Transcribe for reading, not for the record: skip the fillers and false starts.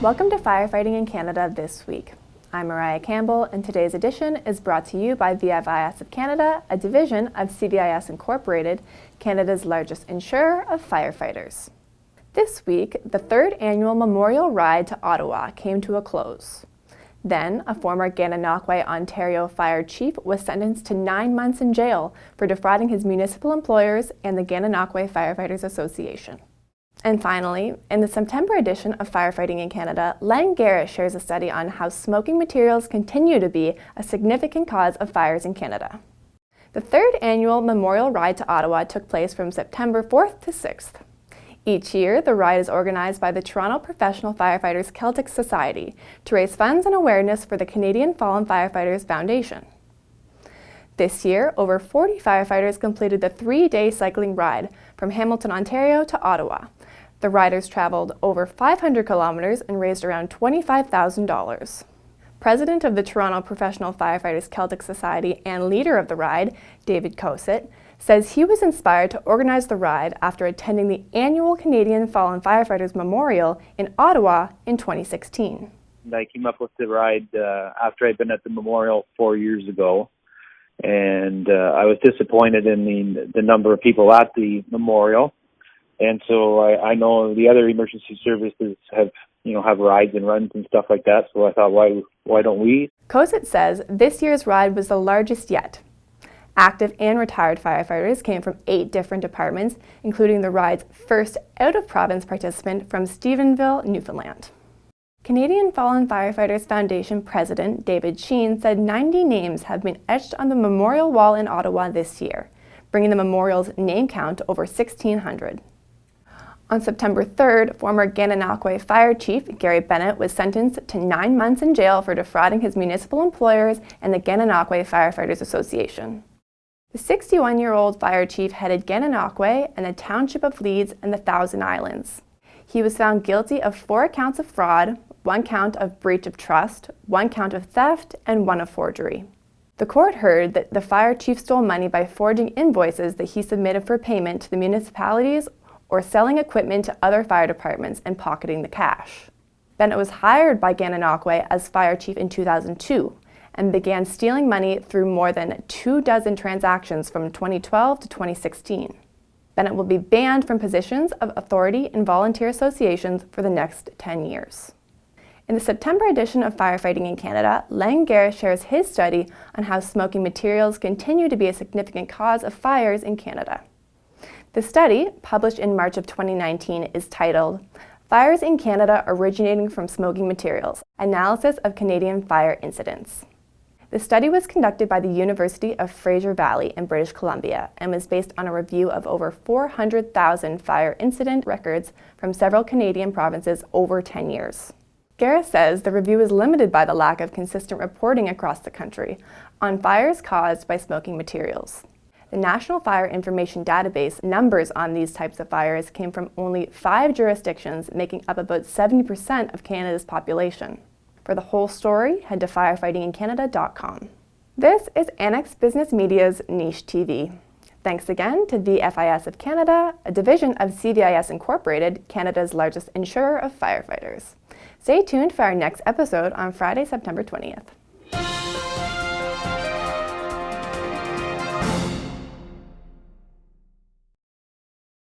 Welcome to Firefighting in Canada This Week. I'm Moriah Campbell, and today's edition is brought to you by VFIS of Canada, a division of CVIS Incorporated, Canada's largest insurer of firefighters. This week, the third annual Memorial Ride to Ottawa came to a close. Then, a former Gananoque, Ontario fire chief was sentenced to 9 months in jail for defrauding his municipal employers and the Gananoque Firefighters Association. And finally, in the September edition of Firefighting in Canada, Len Garis shares a study on how smoking materials continue to be a significant cause of fires in Canada. The third annual Memorial Ride to Ottawa took place from September 4th to 6th. Each year, the ride is organized by the Toronto Professional Firefighters Celtic Society to raise funds and awareness for the Canadian Fallen Firefighters Foundation. This year, over 40 firefighters completed the 3-day cycling ride from Hamilton, Ontario to Ottawa. The riders traveled over 500 kilometers and raised around $25,000. President of the Toronto Professional Firefighters Celtic Society and leader of the ride, David Cossett, says he was inspired to organize the ride after attending the annual Canadian Fallen Firefighters Memorial in Ottawa in 2016. I came up with the ride after I'd been at the memorial 4 years ago, and I was disappointed in the number of people at the memorial. And so I know the other emergency services have rides and runs and stuff like that. So I thought, why don't we? Cossett says this year's ride was the largest yet. Active and retired firefighters came from 8 different departments, including the ride's first out-of-province participant from Stephenville, Newfoundland. Canadian Fallen Firefighters Foundation President David Sheen said 90 names have been etched on the memorial wall in Ottawa this year, bringing the memorial's name count to over 1,600. On September 3rd, former Gananoque Fire Chief Gary Bennett was sentenced to 9 months in jail for defrauding his municipal employers and the Gananoque Firefighters Association. The 61-year-old fire chief headed Gananoque and the Township of Leeds and the Thousand Islands. He was found guilty of 4 counts of fraud, 1 count of breach of trust, 1 count of theft, and 1 of forgery. The court heard that the fire chief stole money by forging invoices that he submitted for payment to the municipalities or selling equipment to other fire departments and pocketing the cash. Bennett was hired by Gananoque as fire chief in 2002 and began stealing money through more than 24 transactions from 2012 to 2016. Bennett will be banned from positions of authority in volunteer associations for the next 10 years. In the September edition of Firefighting in Canada, Len Garis shares his study on how smoking materials continue to be a significant cause of fires in Canada. The study, published in March of 2019, is titled Fires in Canada Originating from Smoking Materials: Analysis of Canadian Fire Incidents. The study was conducted by the University of Fraser Valley in British Columbia and was based on a review of over 400,000 fire incident records from several Canadian provinces over 10 years. Garis says the review is limited by the lack of consistent reporting across the country on fires caused by smoking materials. The National Fire Information Database numbers on these types of fires came from only 5 jurisdictions, making up about 70% of Canada's population. For the whole story, head to firefightingincanada.com. This is Annex Business Media's Niche TV. Thanks again to VFIS of Canada, a division of CVIS Incorporated, Canada's largest insurer of firefighters. Stay tuned for our next episode on Friday, September 20th.